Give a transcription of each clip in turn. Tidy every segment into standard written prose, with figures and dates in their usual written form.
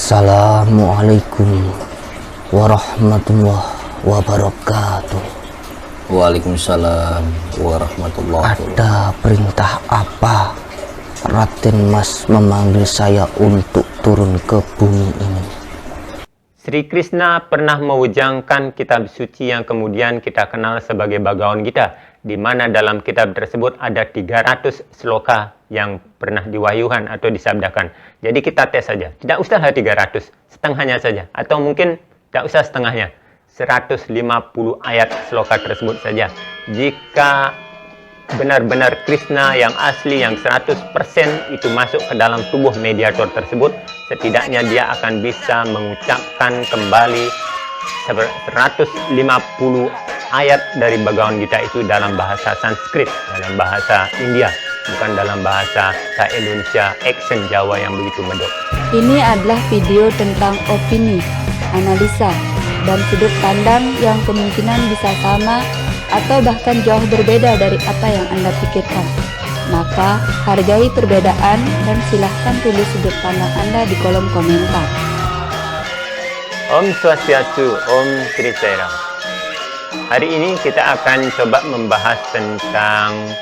Assalamualaikum warahmatullahi wabarakatuh. Waalaikumsalam warahmatullahi wabarakatuh. Ada perintah apa Raden Mas memanggil saya untuk turun ke bumi ini? Sri Krishna pernah mewujangkan kitab suci yang kemudian kita kenal sebagai Bhagavad Gita, di mana dalam kitab tersebut ada 300 sloka yang pernah diwahyukan atau disabdakan. Jadi kita tes saja, tidak usahlah 300, setengahnya saja, atau mungkin tidak usah setengahnya, 150 ayat sloka tersebut saja. Jika benar-benar Krishna yang asli, yang 100% itu masuk ke dalam tubuh mediator tersebut, setidaknya dia akan bisa mengucapkan kembali 150 ayat dari Bhagavad Gita itu dalam bahasa Sanskrit, dalam bahasa India, bukan dalam bahasa Indonesia action Jawa yang begitu medok. Ini adalah video tentang opini, analisa, dan sudut pandang yang kemungkinan bisa sama atau bahkan jauh berbeda dari apa yang Anda pikirkan. Maka, hargai perbedaan dan silahkan tulis sudut pandang Anda di kolom komentar. Om Swastiastu, Om Sri Sai Ram. Hari ini kita akan coba membahas tentang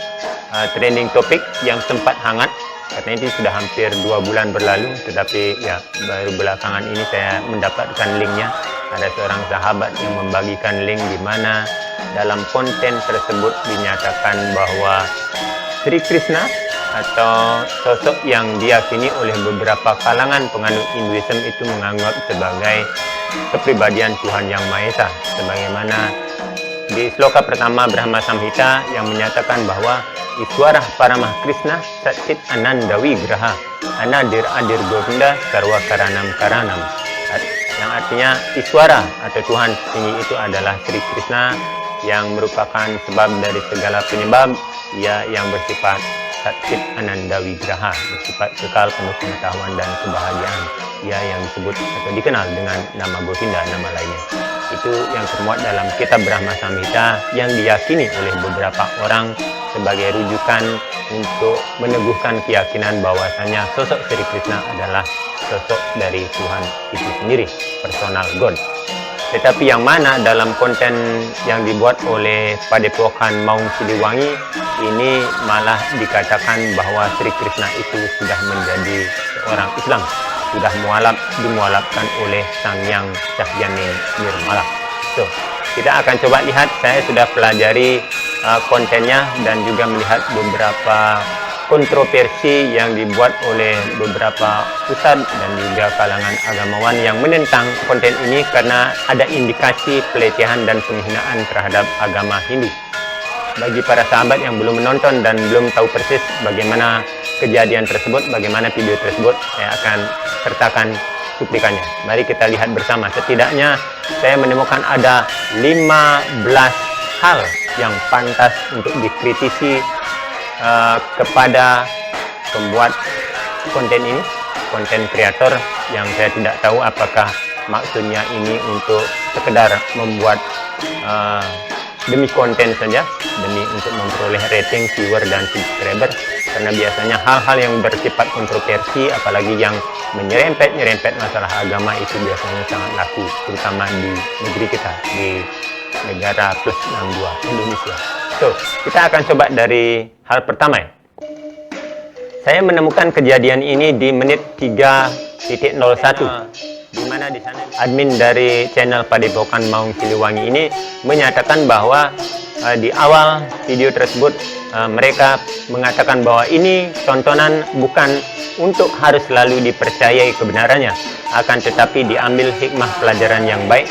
trending topik yang sempat hangat, karena itu sudah hampir 2 bulan berlalu, tetapi ya baru belakangan ini saya mendapatkan linknya. Ada seorang sahabat yang membagikan link di mana dalam konten tersebut dinyatakan bahwa Sri Krishna atau sosok yang diyakini oleh beberapa kalangan penganut Hinduism itu menganggap sebagai kepribadian Tuhan Yang Maha Esa, sebagaimana di sloka pertama Brahma Samhita yang menyatakan bahwa Iswarah Paramah Krishna Satchit Anandawi Graha Anadir Adir Govinda Sarwa Karanam Karanam, yang artinya Iswara atau Tuhan tinggi itu adalah Sri Krishna yang merupakan sebab dari segala penyebab, ia yang bersifat Satchit Ananda Wigraha, bersifat kekal penuh pengetahuan dan kebahagiaan, ia yang disebut atau dikenal dengan nama Govinda, nama lainnya. Itu yang termuat dalam kitab Brahma Samhita yang diyakini oleh beberapa orang sebagai rujukan untuk meneguhkan keyakinan bahwasanya sosok Sri Krishna adalah sosok dari Tuhan itu sendiri, personal God. Tetapi yang mana dalam konten yang dibuat oleh Padepokan Maung Siliwangi ini malah dikatakan bahwa Sri Krishna itu sudah menjadi seorang Islam, sudah dimualafkan oleh Sang Yang Cahyani Nirmala. So, kita akan coba lihat, saya sudah pelajari kontennya dan juga melihat beberapa kontroversi yang dibuat oleh beberapa ustadz dan juga kalangan agamawan yang menentang konten ini karena ada indikasi pelecehan dan penghinaan terhadap agama Hindu. Bagi para sahabat yang belum menonton dan belum tahu persis bagaimana kejadian tersebut, bagaimana video tersebut, saya akan sertakan cuplikannya. Mari kita lihat bersama. Setidaknya saya menemukan ada 15 hal yang pantas untuk dikritisi kepada pembuat konten ini, konten kreator yang saya tidak tahu apakah maksudnya ini untuk sekedar membuat demi konten saja, demi untuk memperoleh rating, viewer, dan subscriber, karena biasanya hal-hal yang bersifat kontroversi, apalagi yang menyerempet masalah agama, itu biasanya sangat laku, terutama di negeri kita, di negara plus 62 Indonesia. So, kita akan coba dari hal pertama ya. Saya menemukan kejadian ini di menit 3.01, di mana di sana admin dari channel Padepokan Maung Siliwangi ini menyatakan bahwa di awal video tersebut mereka mengatakan bahwa ini tontonan bukan untuk harus selalu dipercayai kebenarannya, akan tetapi diambil hikmah pelajaran yang baik,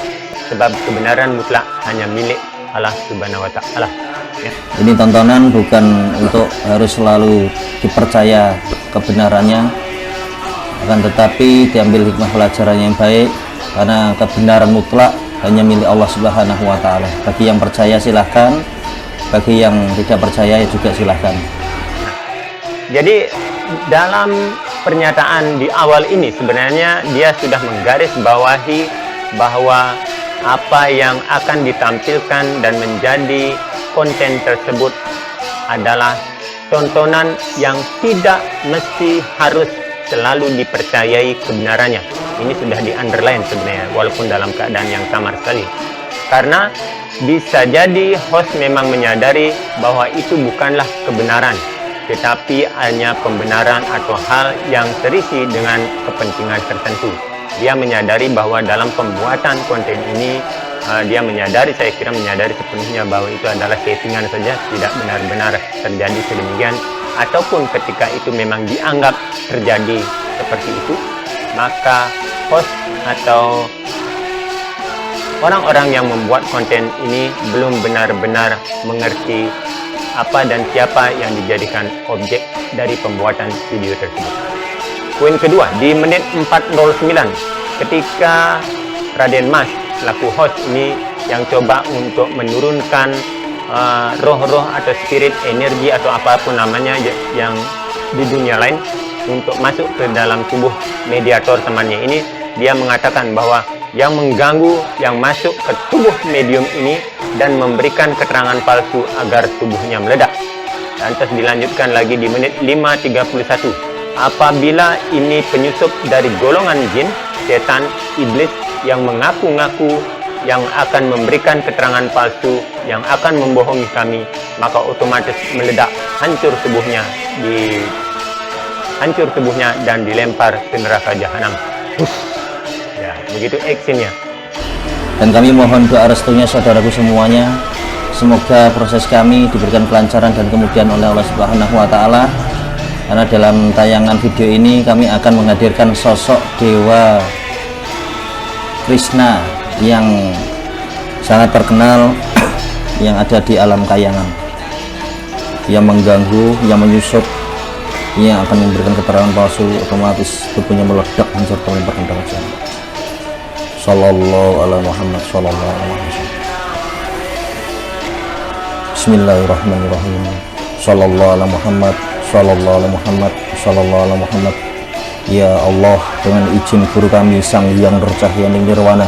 sebab kebenaran mutlak hanya milik Allah Subhanahu wa Ta'ala. Ya. Ini tontonan bukan untuk harus selalu dipercaya kebenarannya, akan tetapi diambil hikmah pelajaran yang baik, karena kebenaran mutlak hanya milik Allah Subhanahu wa Ta'ala. Bagi yang percaya silahkan, bagi yang tidak percaya juga silahkan. Jadi dalam pernyataan di awal ini sebenarnya dia sudah menggarisbawahi bahwa apa yang akan ditampilkan dan menjadi konten tersebut adalah tontonan yang tidak mesti harus selalu dipercayai kebenarannya. Ini sudah di underline sebenarnya, walaupun dalam keadaan yang samar sekali. Karena bisa jadi host memang menyadari bahwa itu bukanlah kebenaran, tetapi hanya pembenaran atau hal yang terisi dengan kepentingan tertentu. Dia menyadari bahwa dalam pembuatan konten ini, saya kira menyadari sepenuhnya bahwa itu adalah settingan saja, tidak benar-benar terjadi sedemikian. Ataupun ketika itu memang dianggap terjadi seperti itu, maka host atau orang-orang yang membuat konten ini belum benar-benar mengerti apa dan siapa yang dijadikan objek dari pembuatan video tersebut. Poin kedua, di menit 4:09 ketika Raden Mas selaku host ini yang coba untuk menurunkan roh-roh atau spirit, energi atau apapun namanya yang di dunia lain untuk masuk ke dalam tubuh mediator temannya ini, dia mengatakan bahwa yang mengganggu yang masuk ke tubuh medium ini dan memberikan keterangan palsu agar tubuhnya meledak. Dan terus dilanjutkan lagi di menit 5:31, apabila ini penyusup dari golongan jin, setan, iblis yang mengaku-ngaku yang akan memberikan keterangan palsu, yang akan membohongi kami, maka otomatis meledak, hancur tubuhnya dan dilempar ke neraka jahanam. Ya, begitu actionnya. Dan kami mohon doa restunya saudaraku semuanya, semoga proses kami diberikan kelancaran dan kemudian oleh Allah Subhanahu wa Ta'ala. Karena dalam tayangan video ini kami akan menghadirkan sosok Dewa Krishna yang sangat terkenal yang ada di alam kayangan, yang mengganggu, yang menyusup, yang akan memberikan keterangan palsu, otomatis tubuhnya meledak, hancur, terlempar ke neraka. Sallallahu alaihi Muhammad, sallallahu alaihi Muhammad. Bismillahirrahmanirrahim. Sallallahu alaihi Muhammad, sallallahu alaihi Muhammad, sallallahu alaihi Muhammad. Ya Allah, dengan izin guru kami Sang Hyang Bercahaya Nirwana,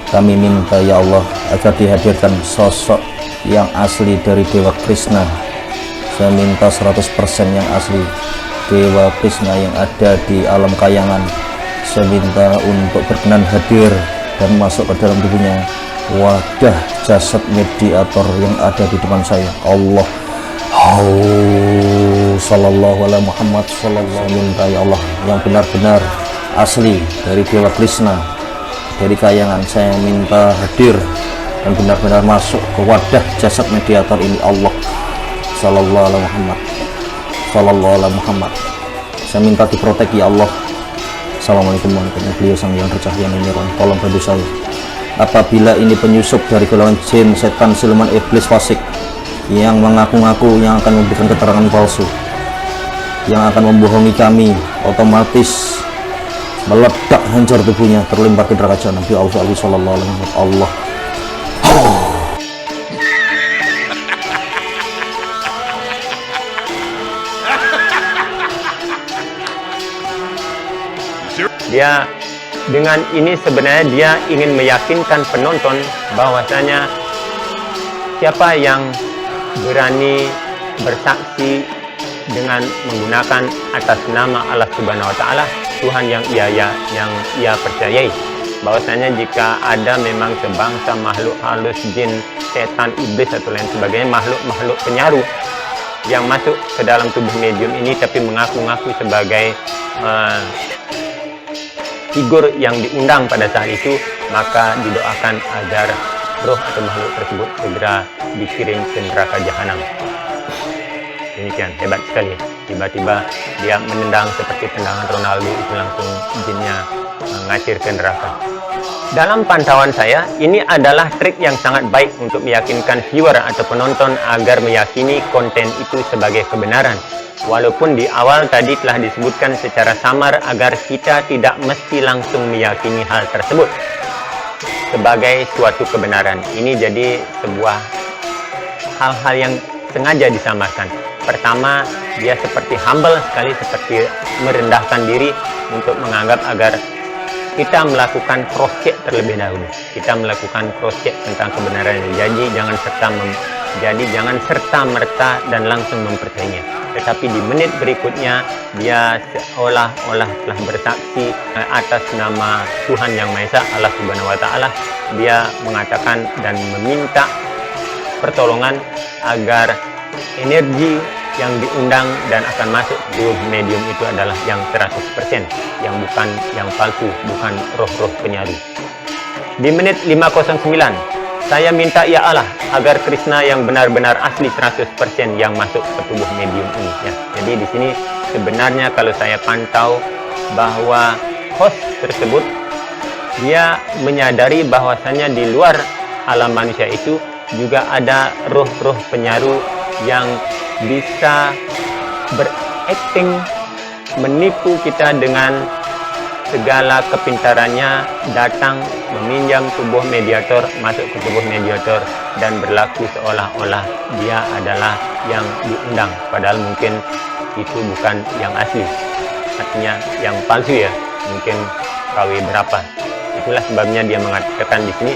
kami minta ya Allah agar dihadirkan sosok yang asli dari Dewa Krishna. Saya minta 100% yang asli Dewa Krishna yang ada di alam kayangan. Saya minta untuk berkenan hadir dan masuk ke dalam tubuhnya wadah jasad mediator yang ada di depan saya. Allah, sallallahu alaihi Muhammad, sallallahu minta ya Allah yang benar-benar asli dari Dewa Krishna, dari kayangan. Saya minta hadir dan benar-benar masuk ke wadah jasad mediator ini. Allah, sallallahu alaihi Muhammad, sallallahu alaihi Muhammad. Saya minta diprotek ya Allah. Assalamualaikum warahmatullahi wabarakatuh. Beliau Sang Hyang Bercahaya Nirwana, tolong bantu saya. Apabila ini penyusup dari golongan jin, setan, siluman, iblis, fasik yang mengaku-ngaku yang akan memberikan keterangan palsu, yang akan membohongi kami, otomatis meledak, hancur tubuhnya, terlempar ke neraka jahanam. Ya Allah, sallallahu alaihi wasallam. Allah. Dia dengan ini sebenarnya dia ingin meyakinkan penonton bahwasanya siapa yang berani bersaksi dengan menggunakan atas nama Allah Subhanahu wa Ta'ala, Tuhan yang ia percayai, bahwasanya jika ada memang sebangsa makhluk halus, jin, setan, iblis atau lain sebagainya, makhluk-makhluk penyaru yang masuk ke dalam tubuh medium ini tapi mengaku-ngaku sebagai figur yang diundang pada saat itu, maka didoakan agar roh atau makhluk tersebut segera dikirim ke neraka jahanam. Demikian, hebat sekali. Tiba-tiba dia menendang seperti tendangan Ronaldo, itu langsung jinnya ngacir ke neraka. Dalam pantauan saya, ini adalah trik yang sangat baik untuk meyakinkan viewer atau penonton agar meyakini konten itu sebagai kebenaran. Walaupun di awal tadi telah disebutkan secara samar agar kita tidak mesti langsung meyakini hal tersebut sebagai suatu kebenaran. Ini jadi sebuah hal-hal yang sengaja disamarkan. Pertama, dia seperti humble sekali, seperti merendahkan diri untuk menganggap agar kita melakukan cross check terlebih dahulu. Kita melakukan cross check tentang kebenaran. Jadi jangan serta merta dan langsung mempercayainya. tetapi di menit berikutnya dia seolah-olah telah bersaksi atas nama Tuhan Yang Maha Esa, Allah Subhanahu wa Ta'ala. Dia mengatakan dan meminta pertolongan agar energi yang diundang dan akan masuk ke medium itu adalah yang 100%, yang bukan yang palsu, bukan roh-roh penyaru. Di menit 509, saya minta ya Allah agar Krishna yang benar-benar asli 100% yang masuk ke tubuh medium ini. Ya, jadi di sini sebenarnya kalau saya pantau bahwa host tersebut dia menyadari bahwasannya di luar alam manusia itu juga ada roh-roh penyaru yang bisa berakting menipu kita dengan segala kepintarannya, datang meminjam tubuh mediator, masuk ke tubuh mediator dan berlaku seolah-olah dia adalah yang diundang, padahal mungkin itu bukan yang asli, artinya yang palsu ya, mungkin KW berapa. Itulah sebabnya dia mengatakan di sini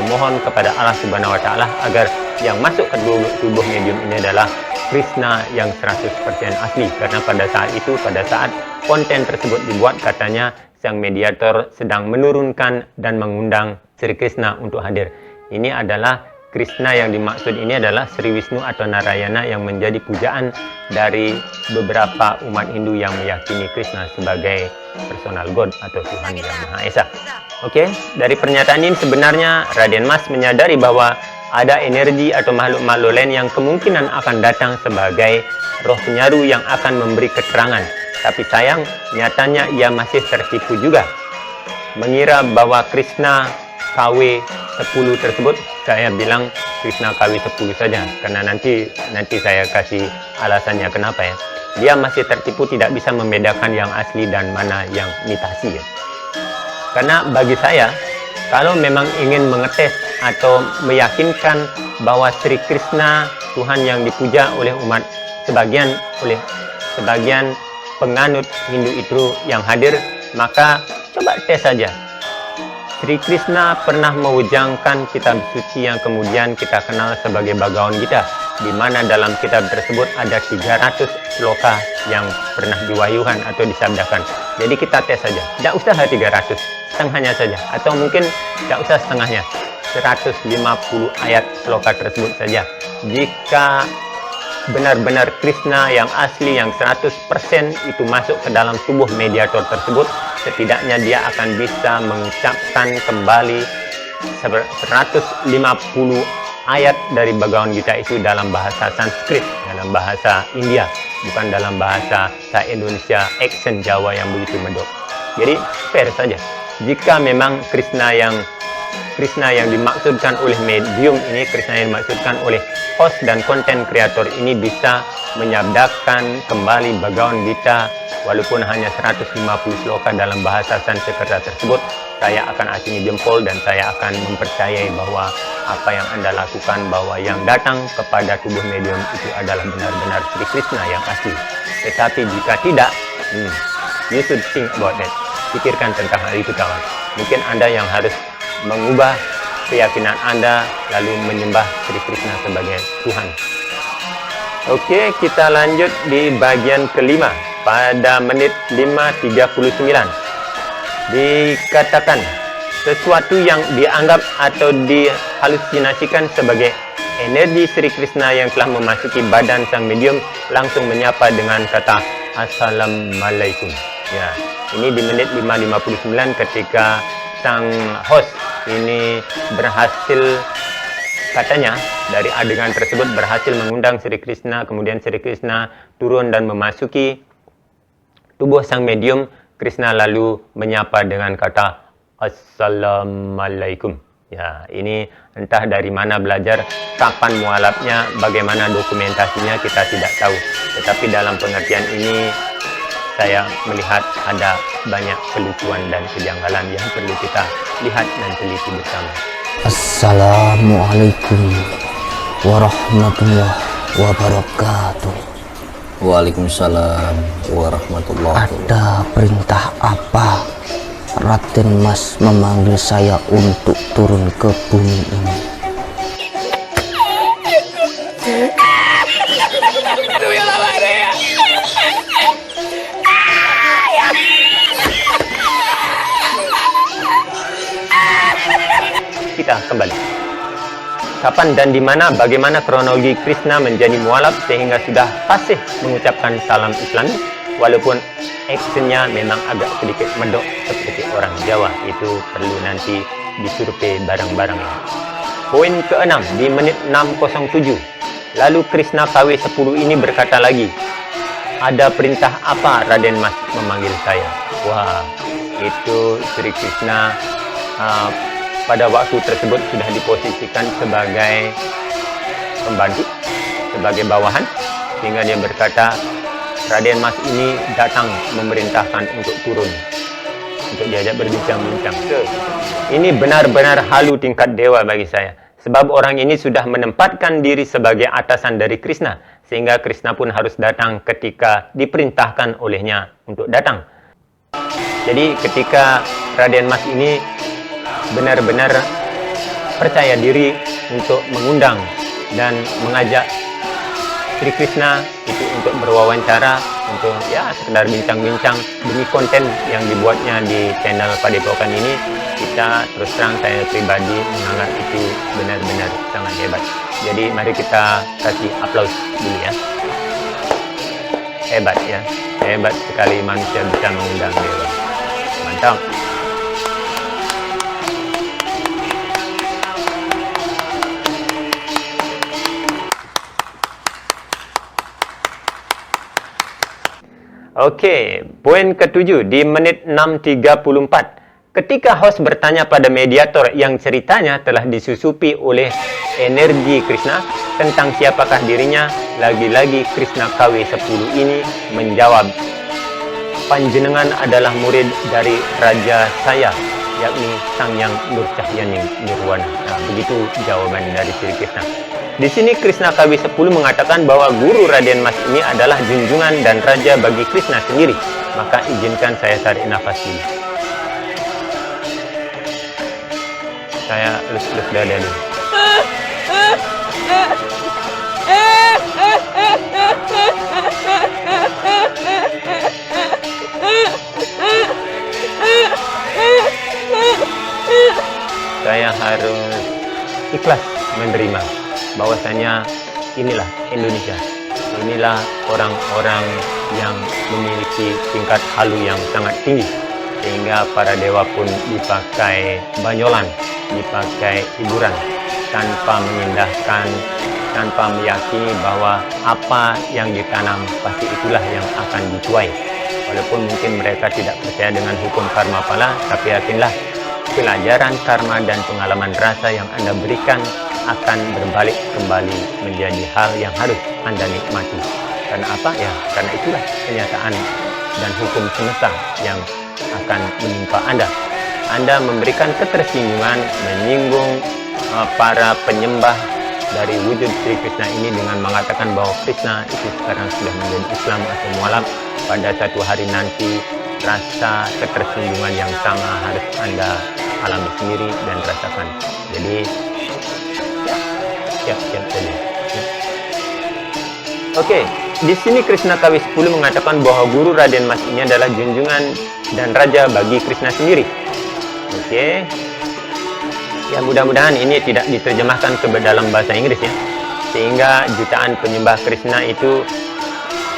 memohon kepada Allah Subhanahu wa Ta'ala agar yang masuk ke tubuh medium ini adalah Krishna yang 100% asli, karena pada saat itu, pada saat konten tersebut dibuat, katanya sang mediator sedang menurunkan dan mengundang Sri Krishna untuk hadir. Ini adalah Krishna yang dimaksud ini adalah Sri Wisnu atau Narayana yang menjadi pujaan dari beberapa umat Hindu yang meyakini Krishna sebagai personal God atau Tuhan Yang Maha Esa. Oke, dari pernyataan ini sebenarnya Raden Mas menyadari bahwa ada energi atau makhluk-makhluk lain yang kemungkinan akan datang sebagai roh penyaru yang akan memberi keterangan. Tapi sayang, nyatanya ia masih tertipu juga. Mengira bahwa Krishna KW 10 tersebut, saya bilang Krishna KW 10 saja, karena nanti saya kasih alasannya kenapa ya. Dia masih tertipu, tidak bisa membedakan yang asli dan mana yang imitasi ya. Karena bagi saya, kalau memang ingin mengetes atau meyakinkan bahwa Sri Krishna Tuhan yang dipuja oleh umat sebagian penganut Hindu itu yang hadir, maka coba tes saja. Sri Krishna pernah mewujangkan kitab suci yang kemudian kita kenal sebagai Bhagavad Gita, di mana dalam kitab tersebut ada 300 sloka yang pernah diwahyukan atau disabdakan. Jadi kita tes saja, tidak usah 300, setengahnya saja, atau mungkin tidak usah setengahnya, 150 ayat sloka tersebut saja. Jika benar-benar Krishna yang asli, yang 100% itu masuk ke dalam tubuh mediator tersebut, setidaknya dia akan bisa mengucapkan kembali 150 ayat dari Bhagavad Gita itu dalam bahasa Sanskrit, dalam bahasa India, bukan dalam bahasa Indonesia, accent Jawa yang begitu medok. Jadi fair saja. Jika memang Krishna yang dimaksudkan oleh medium ini, Krishna yang dimaksudkan oleh host dan konten kreator ini bisa menyabdakan kembali Bhagavad Gita walaupun hanya 150 sloka dalam bahasa Sanskerta tersebut, saya akan acungi jempol dan saya akan mempercayai bahwa apa yang Anda lakukan, bahwa yang datang kepada tubuh medium itu adalah benar-benar Sri Krishna yang asli. Tetapi jika tidak, you should think about that. Pikirkan tentang hal itu, kawan. Mungkin Anda yang harus mengubah keyakinan Anda lalu menyembah Sri Krishna sebagai Tuhan. Oke, kita lanjut di bagian kelima. Pada menit 5:39 dikatakan sesuatu yang dianggap atau dihalusinasikan sebagai energi Sri Krishna yang telah memasuki badan sang medium langsung menyapa dengan kata Assalamualaikum. Ya, ini di menit 5:59 ketika sang host ini berhasil, katanya dari adegan tersebut berhasil mengundang Sri Krishna, kemudian Sri Krishna turun dan memasuki tubuh sang medium. Krishna lalu menyapa dengan kata Assalamualaikum. Ya, ini entah dari mana belajar, kapan mualafnya, bagaimana dokumentasinya kita tidak tahu. Tetapi dalam pengertian ini saya melihat ada banyak kelucuan dan kejanggalan yang perlu kita lihat dan teliti bersama. Assalamualaikum warahmatullahi wabarakatuh. Waalaikumsalam warahmatullahi wabarakatuh. Ada perintah apa Raden Mas memanggil saya untuk turun ke bumi ini? kembali. Kapan dan di mana, bagaimana kronologi Krishna menjadi mualaf sehingga sudah fasih mengucapkan salam Islami, walaupun actionnya memang agak sedikit medok seperti orang Jawa. Itu perlu nanti disurvei bareng-bareng. Poin ke-6 di menit 6:07. Lalu Krishna KW10 ini berkata lagi, "Ada perintah apa Raden Mas memanggil saya?" Wah, itu Sri Krishna pada waktu tersebut sudah diposisikan sebagai pembantu, sebagai bawahan, sehingga dia berkata, Raden Mas ini datang memerintahkan untuk turun, untuk diajak berbincang-bincang. Ini benar-benar halu tingkat dewa bagi saya, sebab orang ini sudah menempatkan diri sebagai atasan dari Krishna, sehingga Krishna pun harus datang ketika diperintahkan olehnya untuk datang. Jadi ketika Raden Mas ini benar-benar percaya diri untuk mengundang dan mengajak Sri Krishna itu untuk berwawancara, untuk ya sekedar bincang-bincang demi konten yang dibuatnya di channel Padepokan ini, kita terus terang saya pribadi menganggap itu benar-benar sangat hebat. Jadi mari kita kasih aplaus dulu ya. Hebat ya, hebat sekali manusia bisa mengundang dewa. Mantap. Oke, poin ke-7 di menit 6:34. Ketika host bertanya pada mediator yang ceritanya telah disusupi oleh energi Krishna tentang siapakah dirinya, lagi-lagi Krishna KW10 ini menjawab, "Panjenengan adalah murid dari Raja saya, yakni Sangyang Nurcahyaning Nirwana." Nah, begitu jawaban dari Sri Krishna. Di sini Krishna KW10 mengatakan bahwa guru Raden Mas ini adalah junjungan dan raja bagi Krishna sendiri. Maka izinkan saya tarik nafas dulu. Saya elus-elus dada dulu. Saya harus ikhlas menerima bahwasanya inilah Indonesia, inilah orang-orang yang memiliki tingkat halu yang sangat tinggi, sehingga para dewa pun dipakai banyolan, dipakai hiburan, tanpa mengindahkan, tanpa meyakini bahwa apa yang ditanam pasti itulah yang akan dituai. Walaupun mungkin mereka tidak percaya dengan hukum karma pala, tapi yakinlah pelajaran karma dan pengalaman rasa yang Anda berikan akan berbalik kembali menjadi hal yang harus Anda nikmati. Karena apa? Ya, karena itulah kenyataan dan hukum semesta yang akan menimpa Anda. Anda memberikan ketersinggungan, menyinggung para penyembah dari wujud Sri Krishna ini dengan mengatakan bahwa Krishna itu sekarang sudah menjadi Islam atau mualaf. Pada satu hari nanti, rasa ketersinggungan yang sama harus Anda alami sendiri dan rasakan. Jadi siap-siap saja. Oke, di sini Krishna KW10 mengatakan bahwa guru Raden Mas ini adalah junjungan dan raja bagi Krishna sendiri. Oke. Ya, mudah-mudahan ini tidak diterjemahkan ke dalam bahasa Inggris ya, sehingga jutaan penyembah Krishna itu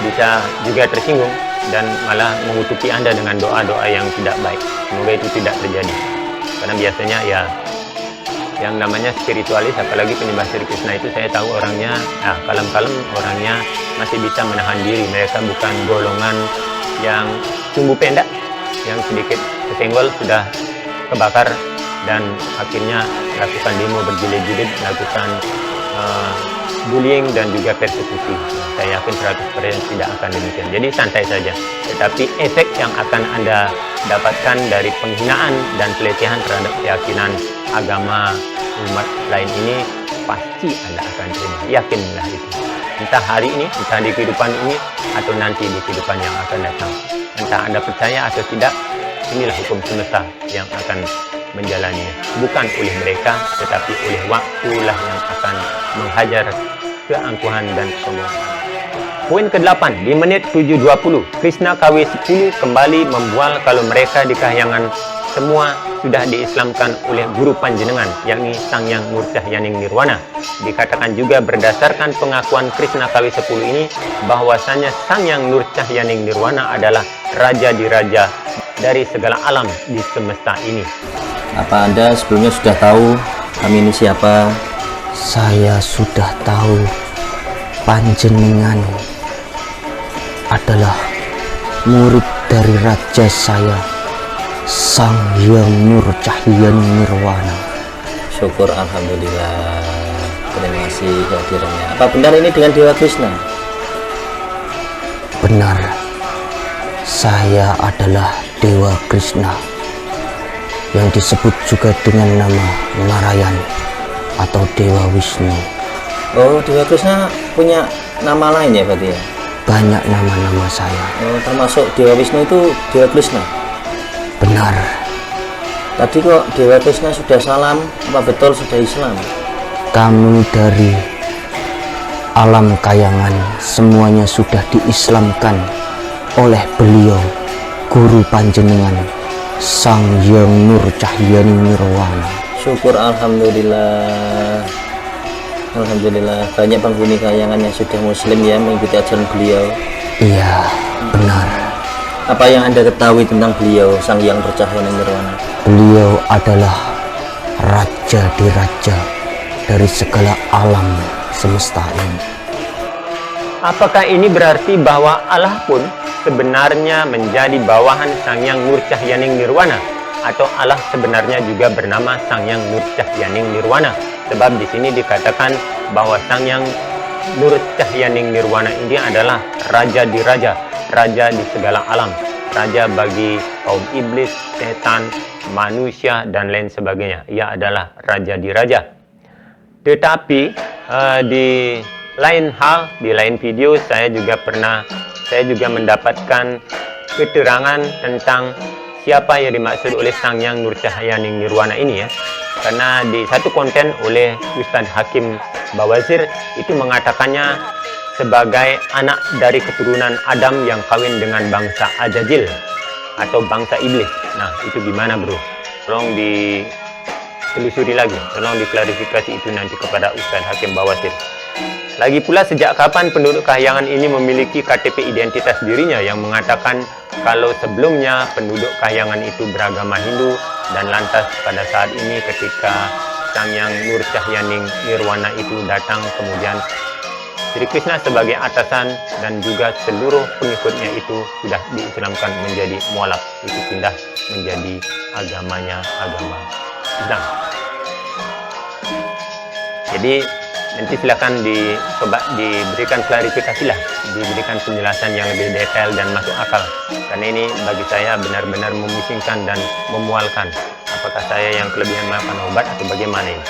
bisa juga tersinggung dan malah mengutuki Anda dengan doa-doa yang tidak baik. Semoga itu tidak terjadi. Karena biasanya ya yang namanya spiritualis, apalagi penyembah Sri Krishna itu saya tahu orangnya kalem-kalem, orangnya masih bisa menahan diri. Mereka bukan golongan yang sumbu pendek, yang sedikit kesenggol sudah kebakar dan akhirnya lakukan demo berjilid-jilid, lakukan bullying dan juga persekusi. Saya yakin 100% tidak akan demikian. Jadi santai saja. Tetapi efek yang akan Anda dapatkan dari penghinaan dan pelecehan terhadap keyakinan agama umat lain ini pasti Anda akan terima. Yakinlah itu. Entah hari ini, entah di kehidupan ini, atau nanti di kehidupan yang akan datang. Entah Anda percaya atau tidak, inilah hukum semesta yang akan menjalaninya. Bukan oleh mereka, tetapi oleh waktulah yang akan menghajar keangkuhan dan kesombongan. Poin ke-8 di menit 7:20, Krishna KW10 kembali membual kalau mereka di kahyangan semua sudah diislamkan oleh guru panjenengan, yakni Sang Hyang Nur Cahyaning Nirwana. Dikatakan juga berdasarkan pengakuan Krishna KW10 ini, bahwasanya Sang Hyang Nur Cahyaning Nirwana adalah raja di raja dari segala alam di semesta ini. Apa Anda sebelumnya sudah tahu kami ini siapa? Saya sudah tahu panjenengan adalah murid dari raja saya, Sang Hyang Nur Cahyaning Nirwana. Syukur, alhamdulillah. Terima kasih kehadirannya. Apa benar ini dengan Dewa Krishna? Benar, saya adalah Dewa Krishna, yang disebut juga dengan nama Narayan atau Dewa Wisnu. Oh, Dewa Krishna punya nama lain ya berarti ya? Banyak nama-nama saya. Oh, termasuk Dewa Wisnu itu Dewa Krishna? Benar. Tadi kok Dewa Krishna sudah salam, apa betul sudah Islam? Kami dari alam kayangan semuanya sudah diislamkan oleh beliau, guru panjenengan, Sang Hyang Nur Cahyaning Nirwana. Syukur, alhamdulillah. Alhamdulillah, banyak penghuni kayangan yang sudah muslim ya mengikuti ajaran beliau. Iya, benar. Apa yang Anda ketahui tentang beliau, Sang Hyang Nur Cahyaning Nirwana? Beliau adalah raja di raja dari segala alam semesta ini. Apakah ini berarti bahwa Allah pun sebenarnya menjadi bawahan Sang Hyang Nur Cahyaning Nirwana? Atau Allah sebenarnya juga bernama Sang Hyang Nur Cahyaning Nirwana? Sebab di sini dikatakan bahwa Sang Hyang Nur Cahyaning Nirwana ini adalah raja di raja, raja di segala alam, raja bagi kaum iblis, setan, manusia, dan lain sebagainya. Ia adalah raja di raja. Tetapi di lain hal, di lain video, saya juga mendapatkan keterangan tentang siapa yang dimaksud oleh Sang Hyang Nur Cahyaning Nirwana ini ya. Karena di satu konten oleh Ustadz Hakim Bawazir itu mengatakannya sebagai anak dari keturunan Adam yang kawin dengan bangsa Ajajil atau bangsa iblis. Nah, itu gimana bro? Tolong ditelusuri lagi, tolong diklarifikasi itu nanti kepada Ustadz Hakim Bawazir. Lagi pula, sejak kapan penduduk Kahyangan ini memiliki KTP identitas dirinya yang mengatakan kalau sebelumnya penduduk Kahyangan itu beragama Hindu, dan lantas pada saat ini ketika Sang Hyang Nur Cahyaning Nirwana itu datang, kemudian Sri Krishna sebagai atasan dan juga seluruh pengikutnya itu sudah diislamkan menjadi mualaf, itu pindah menjadi agamanya agama Islam. Jadi nanti silakan diberikan klarifikasi lah, diberikan penjelasan yang lebih detail dan masuk akal. Karena ini bagi saya benar-benar memusingkan dan memualkan. Apakah saya yang kelebihan makan obat atau bagaimana ini?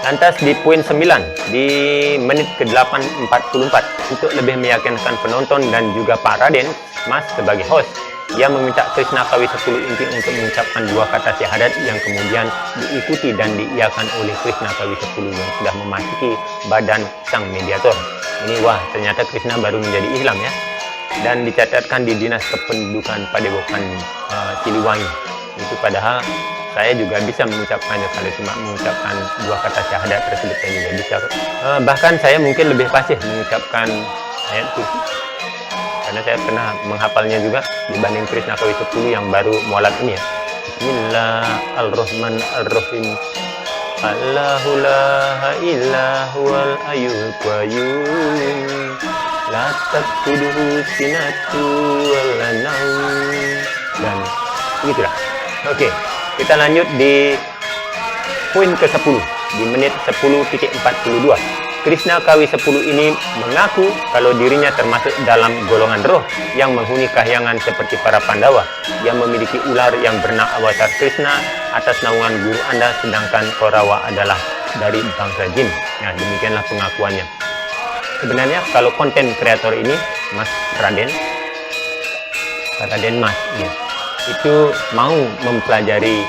Lantas di poin 9, di menit ke-8.44, untuk lebih meyakinkan penonton dan juga Pak Raden Mas sebagai host, ia meminta Krishna KW10 inti untuk mengucapkan dua kata syahadat yang kemudian diikuti dan diiyakan oleh Krishna KW10 yang sudah memasuki badan sang mediator. Ini wah, ternyata Krishna baru menjadi Islam ya. Dan dicatatkan di Dinas Kependudukan Padepokan Siliwangi. Itu padahal saya juga bisa mengucapkannya, kalau cuma mengucapkan dua kata syahadat tersebut saya juga bisa. Bahkan saya mungkin lebih fasih mengucapkan ayat kursi, karena saya pernah menghafalnya juga dibanding Krishna KW10 yang baru mualaf ini ya. Bismillahirrahmanirrahim. Allahu la ilaha huwal hayyul qayyum. La ta'khudhuhu sinatun wa la naum. Dan begitulah. Oke, kita lanjut di poin ke-10 di menit 10.42. Krishna KW10 ini mengaku kalau dirinya termasuk dalam golongan roh yang menghuni kahyangan seperti para Pandawa yang memiliki ular yang bernama Avatar Krishna atas naungan guru Anda, sedangkan Kaurawa adalah dari bangsa jin. Nah, demikianlah pengakuannya. Sebenarnya kalau konten kreator ini, Mas Raden Mas ya, itu mau mempelajari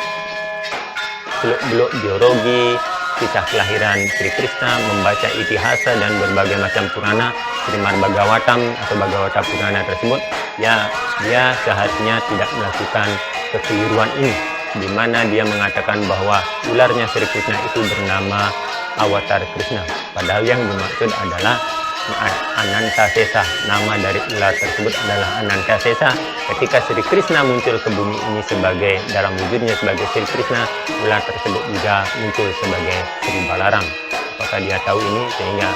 seluk-beluk biologi, kisah kelahiran Sri Krishna, membaca itihasa dan berbagai macam Purana, Srimad Bhagavatam atau Bhagavata Purana tersebut, ya dia seharusnya tidak melakukan kekeliruan ini. di mana dia mengatakan bahwa ularnya Sri Krishna itu bernama Avatar Krishna. Padahal yang dimaksud adalah Anantasesa. Nama dari ular tersebut adalah Anantasesa. Ketika Sri Krishna muncul ke bumi ini sebagai dalam wujudnya sebagai Sri Krishna, ular tersebut juga muncul sebagai Sri Balaram. Apakah dia tahu ini? Sehingga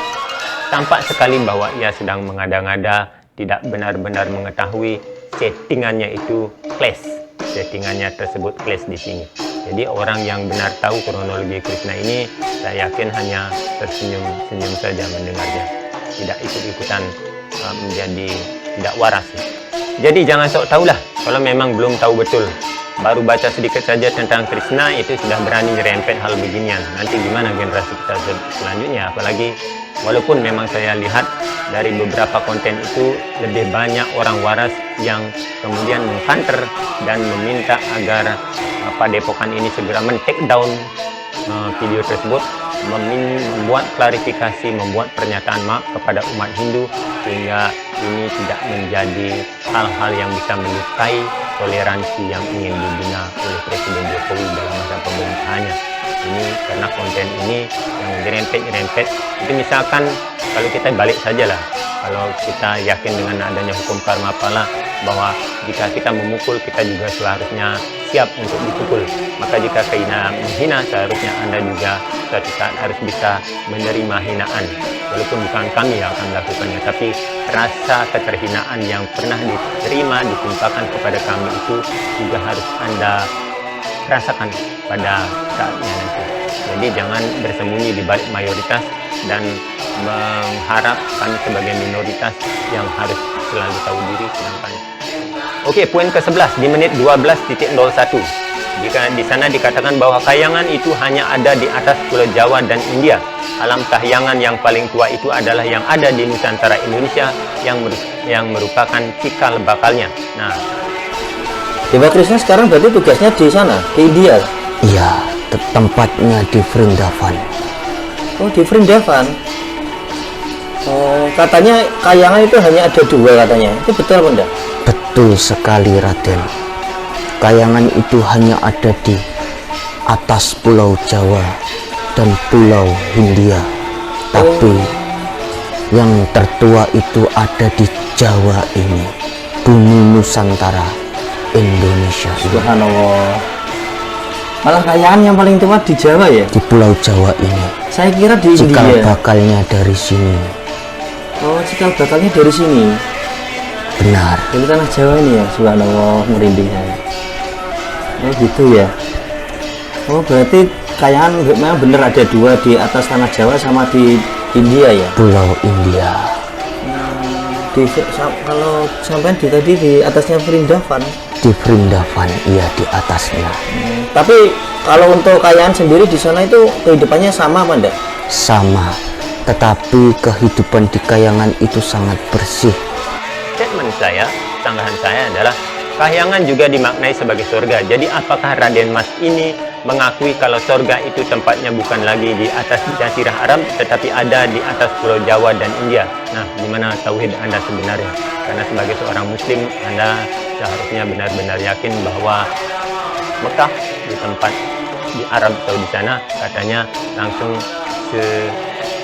tampak sekali bahwa ia sedang mengada-ngada, tidak benar-benar mengetahui settingannya itu clash. Settingannya tersebut clash di sini. Jadi orang yang benar tahu kronologi Krishna ini, saya yakin hanya tersenyum-senyum saja mendengarnya. Tidak ikut-ikutan menjadi tidak waras. Jadi jangan sok tahulah kalau memang belum tahu betul. Baru baca sedikit saja tentang Krishna itu sudah berani nyerempet hal beginian. Nanti gimana generasi kita selanjutnya? Apalagi walaupun memang saya lihat dari beberapa konten itu lebih banyak orang waras yang kemudian mengkanter dan meminta agar Padepokan ini segera men-take down video tersebut, membuat klarifikasi, membuat pernyataan maaf kepada umat Hindu, sehingga ini tidak menjadi hal-hal yang bisa melukai toleransi yang ingin dibina oleh Presiden Jokowi dalam masa pemerintahannya. Ini karena konten ini yang dirempet-rempet itu, misalkan kalau kita balik sajalah, kalau kita yakin dengan adanya hukum karma pala bahwa jika kita memukul, kita juga seharusnya siap untuk dipukul. Maka jika kita menghina, seharusnya Anda juga suatu saat harus bisa menerima hinaan. Walaupun bukan kami yang akan melakukannya, tapi rasa keterhinaan yang pernah diterima, ditimpakan kepada kami itu juga harus Anda rasakan pada saatnya nanti. Jadi jangan bersembunyi di balik mayoritas dan mengharap kami sebagai minoritas yang harus selalu tahu diri, sedangkan oke, poin ke-11 di menit 12.01. Jika di sana dikatakan bahwa kahyangan itu hanya ada di atas Pulau Jawa dan India. Alam kahyangan yang paling tua itu adalah yang ada di Nusantara Indonesia yang merupakan cikal bakalnya. Nah, Dewa Krishna sekarang berarti tugasnya di sana, di India? Iya, tempatnya di Vrindavan. Oh, di Vrindavan. Oh, katanya kahyangan itu hanya ada 2 katanya. Itu betul apa enggak? Betul sekali, Raden. Kahyangan itu hanya ada di atas Pulau Jawa dan Pulau Hindia. Tapi yang tertua itu ada di Jawa ini, bumi Nusantara Indonesia ini. Subhanallah. Malah kahyangan yang paling tua di Jawa ya? Di Pulau Jawa ini. Saya kira di Cikal India. bakalnya dari sini. Oh, cikal bakalnya dari sini. Benar. Dari tanah Jawa ini ya? Subhanallah, merinding saya. Oh gitu ya. Oh, berarti kahyangan memang benar ada 2 di atas tanah Jawa sama di India ya? Pulau India. Kalau sampai tadi di atasnya Vrindavan. Di Vrindavan, iya, di atasnya. Tapi kalau untuk kahyangan sendiri di sana itu kehidupannya sama apa enggak? Sama, tetapi kehidupan di kahyangan itu sangat bersih. statement saya, sanggahan saya adalah kahyangan juga dimaknai sebagai surga. Jadi apakah Raden Mas ini mengakui kalau surga itu tempatnya bukan lagi di atas Jazirah Arab, tetapi ada di atas Pulau Jawa dan India? Nah, gimana tauhid Anda sebenarnya? Karena sebagai seorang Muslim, Anda seharusnya benar-benar yakin bahwa Mekah di tempat di Arab atau di sana katanya langsung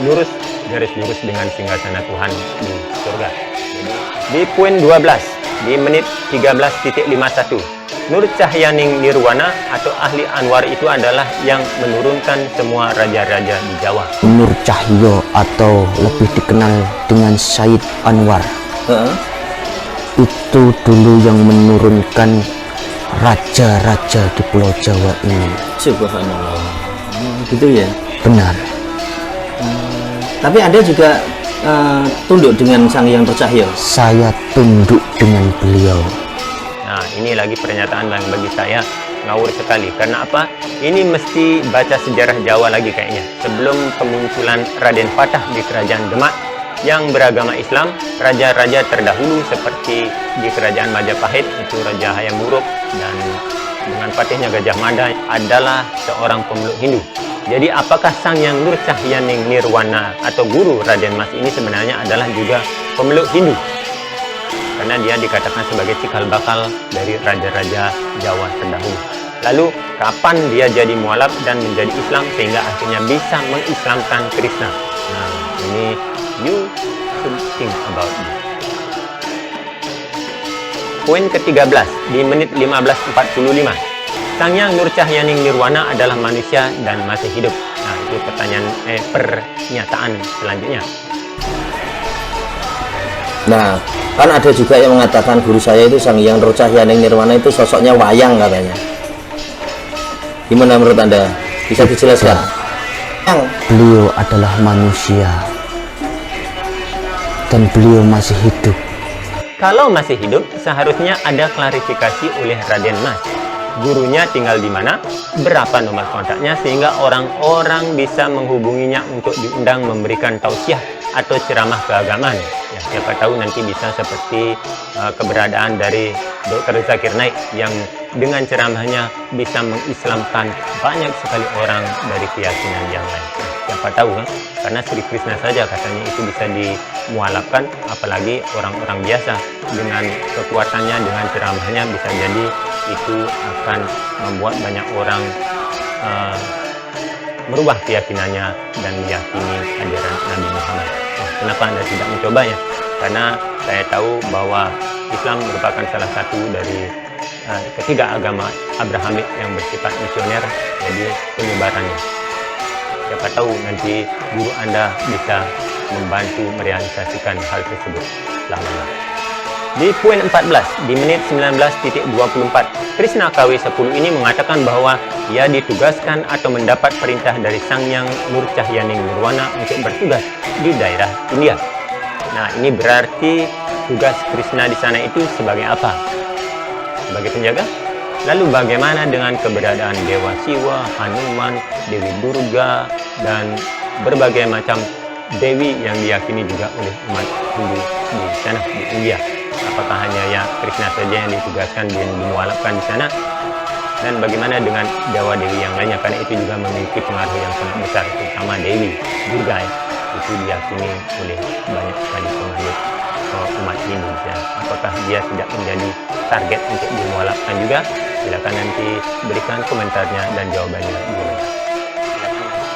lurus, garis lurus dengan singgasana Tuhan di surga. Jadi, di poin 12 di menit 13.51, Nur Cahyaning Nirwana atau ahli Anwar itu adalah yang menurunkan semua raja-raja di Jawa. Nur Cahyo atau lebih dikenal dengan Syed Anwar itu dulu yang menurunkan raja-raja di Pulau Jawa ini. Subhanallah. Gitu ya? Benar. Tapi Anda juga tunduk dengan Sang Hyang Tercahya? Saya tunduk dengan beliau. Nah, ini lagi pernyataan yang bagi saya ngawur sekali. Karena apa? Ini mesti baca sejarah Jawa lagi kayaknya. Sebelum kemunculan Raden Patah di Kerajaan Demak yang beragama Islam, raja-raja terdahulu seperti di Kerajaan Majapahit itu Raja Hayam Wuruk dan dengan patihnya Gajah Mada adalah seorang pemeluk Hindu. Jadi apakah Sang Hyang Nur Cahyaning Nirwana atau guru Raden Mas ini sebenarnya adalah juga pemeluk Hindu? Karena dia dikatakan sebagai cikal bakal dari raja-raja Jawa terdahulu. Lalu kapan dia jadi mualaf dan menjadi Islam sehingga akhirnya bisa mengislamkan Krishna? Nah, ini you should think about it. Poin ke-13 di menit 15.45. Sang Hyang Nur Cahyaning Nirwana adalah manusia dan masih hidup. Nah, itu pernyataan selanjutnya. Nah, kan ada juga yang mengatakan guru saya itu Sang Hyang Nur Cahyaning Nirwana itu sosoknya wayang katanya. Gimana menurut Anda? Bisa dijelaskan? Beliau adalah manusia dan beliau masih hidup. Kalau masih hidup, seharusnya ada klarifikasi oleh Raden Mas. Gurunya tinggal di mana, berapa nomor kontaknya, sehingga orang-orang bisa menghubunginya untuk diundang memberikan tausiah atau ceramah keagamaan. Ya, siapa tahu nanti bisa seperti keberadaan dari Dr. Zakir Naik yang dengan ceramahnya bisa mengislamkan banyak sekali orang dari keyakinan yang lain. Siapa tahu kan? Karena Sri Krishna saja katanya itu bisa dimualafkan, apalagi orang-orang biasa dengan kekuatannya, dengan ceramahnya bisa jadi itu akan membuat banyak orang merubah keyakinannya dan meyakini ajaran Nabi Muhammad. Kenapa Anda tidak mencobanya? Karena saya tahu bahwa Islam merupakan salah satu dari ketiga agama Abrahamik yang bersifat misioner, jadi penyebarannya. Siapa tahu nanti guru Anda bisa membantu merealisasikan hal tersebut. Selamat. Di poin 14, di menit 19.24, Krishna KW10 ini mengatakan bahwa ia ditugaskan atau mendapat perintah dari Sang Hyang Nur Cahyaning Nirwana untuk bertugas di daerah India. Nah, ini berarti tugas Krishna di sana itu sebagai apa? Sebagai penjaga? Lalu bagaimana dengan keberadaan Dewa Siwa, Hanuman, Dewi Durga, dan berbagai macam dewi yang diyakini juga oleh umat Hindu di sana, di India? Apakah hanya ya Krishna saja yang ditugaskan dan dimualafkan di sana? Dan bagaimana dengan dewa dewi yang lainnya? Karena itu juga memiliki pengaruh yang sangat besar, terutama Dewi Durga ya. Itu diyakini oleh banyak sekali penganut umat Hindu. Ya. Apakah dia tidak menjadi target untuk dimualafkan juga? Silakan nanti berikan komentarnya dan jawabannya.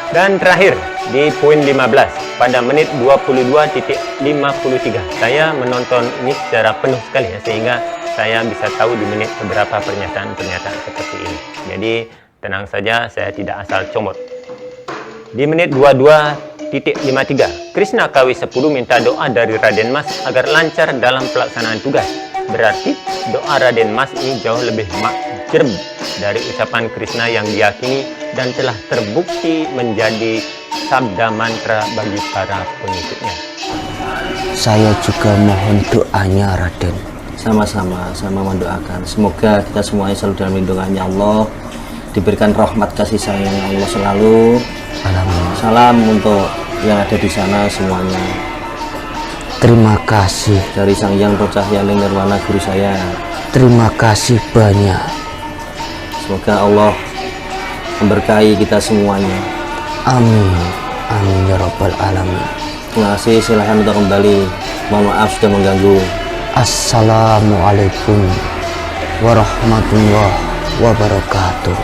Dan terakhir, di poin 15, pada menit 22.53, saya menonton ini secara penuh sekali ya, sehingga saya bisa tahu di menit beberapa pernyataan-pernyataan seperti ini. Jadi, tenang saja, saya tidak asal comot. Di menit 22.53, Krishna KW10 minta doa dari Raden Mas agar lancar dalam pelaksanaan tugas. Berarti doa Raden Mas ini jauh lebih makjrem dari ucapan Krishna yang diyakini dan telah terbukti menjadi sabda mantra bagi para pengikutnya. Saya juga mohon doanya, Raden. Sama-sama, sama mendoakan. Semoga kita semuanya selalu dalam lindungannya Allah, diberikan rahmat kasih sayang Allah selalu. Amin. Salam untuk yang ada di sana semuanya. Terima kasih. Dari Sang Hyang Nur Cahyaning Nirwana guru saya. Terima kasih banyak. Semoga Allah memberkahi kita semuanya. Amin. Amin ya Rabbal Alamin. Terima kasih, silahkan untuk kembali. Mohon maaf sudah mengganggu. Assalamualaikum warahmatullahi wabarakatuh.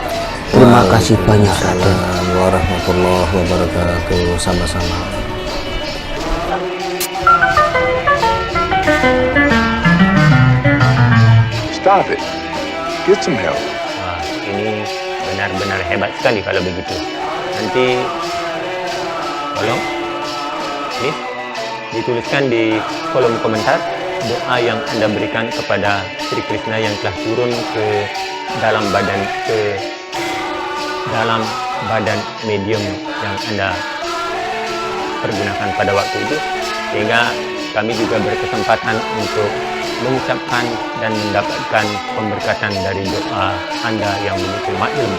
Terima kasih banyak, Raden. Waalaikumsalam warahmatullahi wabarakatuh. Sama-sama. Stop it. Get some help. Wah, ini benar-benar hebat sekali kalau begitu. Nanti tolong please dituliskan di kolom komentar doa yang Anda berikan kepada Sri Krishna yang telah turun ke dalam badan medium yang Anda pergunakan pada waktu itu, sehingga kami juga berkesempatan untuk mengucapkan dan mendapatkan pemberkatan dari doa Anda yang begitu makjum,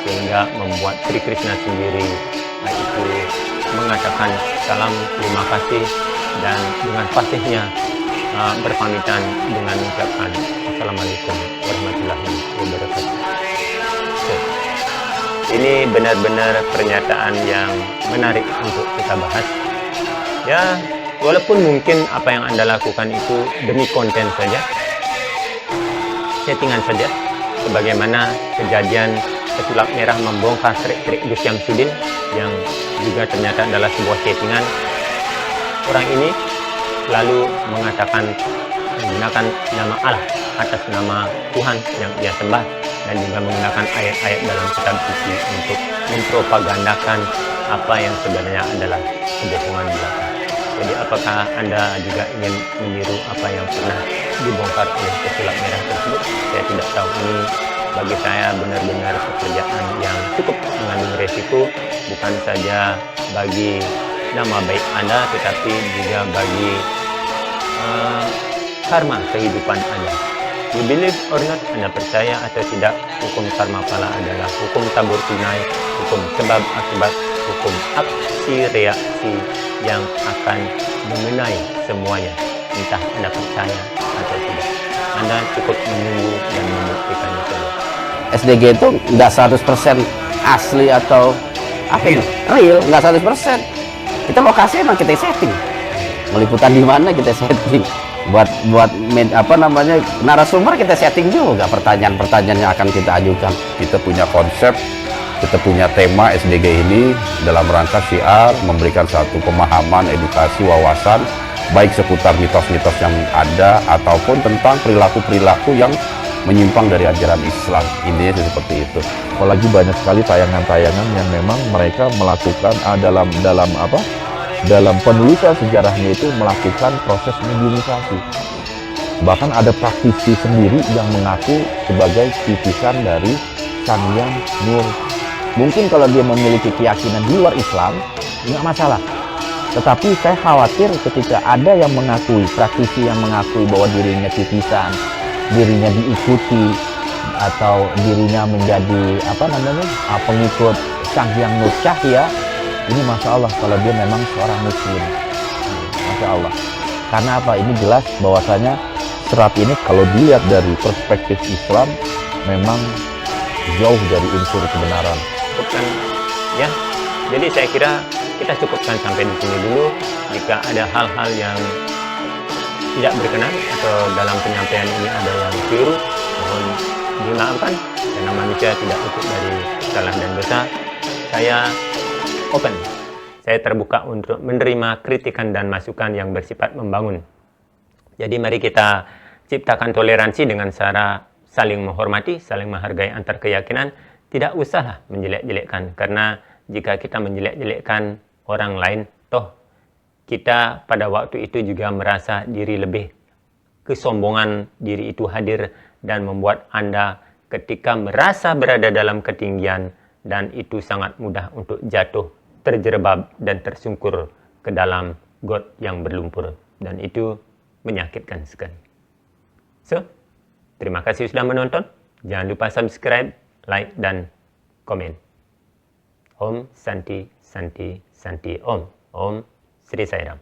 sehingga membuat Sri Krishna sendiri itu mengatakan salam terima kasih dan dengan fasihnya berpamitan dengan mengucapkan Assalamualaikum warahmatullahi wabarakatuh. Ini benar-benar pernyataan yang menarik untuk kita bahas. Ya, walaupun mungkin apa yang Anda lakukan itu demi konten saja, settingan saja, sebagaimana kejadian pesulap merah membongkar trik-trik Gus Syamsuddin yang juga ternyata adalah sebuah settingan. Orang ini lalu menggunakan nama Allah atas nama Tuhan yang ia sembah, dan juga menggunakan ayat-ayat dalam kitab suci untuk mempropagandakan apa yang sebenarnya adalah kebohongan belaka. Jadi apakah Anda juga ingin meniru apa yang pernah dibongkar oleh pesulap merah tersebut? Saya tidak tahu. Ini bagi saya benar-benar pekerjaan yang cukup mengandung resiko, bukan saja bagi nama baik Anda, tetapi juga bagi karma kehidupan Anda. You believe or not, Anda percaya atau tidak, hukum karma pala adalah hukum tabur tunai, hukum sebab akibat, hukum aksi reaksi yang akan mengenai semuanya, entah Anda percaya atau tidak. Anda cukup menunggu dan membuktikannya saja. SDG itu nggak 100% asli atau apa ini? Real, nggak 100%. Kita lokasi emang kita setting. Meliputan di mana kita setting. Buat narasumber kita setting juga pertanyaan-pertanyaan yang akan kita ajukan. Kita punya konsep, kita punya tema SDG ini dalam rangka syiar memberikan satu pemahaman, edukasi, wawasan baik seputar mitos-mitos yang ada ataupun tentang perilaku-perilaku yang menyimpang dari ajaran Islam. Intinya seperti itu. Apalagi banyak sekali tayangan-tayangan yang memang mereka melakukan dalam penulisan sejarahnya itu melakukan proses mediumisasi. Bahkan ada praktisi sendiri yang mengaku sebagai titisan dari Sang Hyang Nur. Mungkin kalau dia memiliki keyakinan di luar Islam, nggak masalah. Tetapi saya khawatir ketika ada yang mengakui, praktisi yang mengakui bahwa dirinya titisan, dirinya diikuti, atau dirinya menjadi pengikut Sang Hyang Nur Cahya, ini Masya Allah kalau dia memang seorang muslim. Masya Allah. Karena apa? Ini jelas bahwasanya serat ini kalau dilihat dari perspektif Islam memang jauh dari unsur kebenaran. Cukupkan, ya. Jadi saya kira kita cukupkan sampai di sini dulu. Jika ada hal-hal yang tidak berkenan atau dalam penyampaian ini ada yang keliru, mohon dimaafkan, karena manusia tidak luput dari salah dan dosa. Saya open, saya terbuka untuk menerima kritikan dan masukan yang bersifat membangun. Jadi mari kita ciptakan toleransi dengan cara saling menghormati, saling menghargai antar keyakinan. Tidak usahlah menjelek-jelekkan, karena jika kita menjelek-jelekkan orang lain, toh kita pada waktu itu juga merasa diri lebih. Kesombongan diri itu hadir dan membuat Anda ketika merasa berada dalam ketinggian, dan itu sangat mudah untuk jatuh, terjerebab dan tersungkur ke dalam got yang berlumpur, dan itu menyakitkan sekali. So, terima kasih sudah menonton. Jangan lupa subscribe, like, dan komen. Om Santi Santi Santi Om. Om Sri Sai Ram.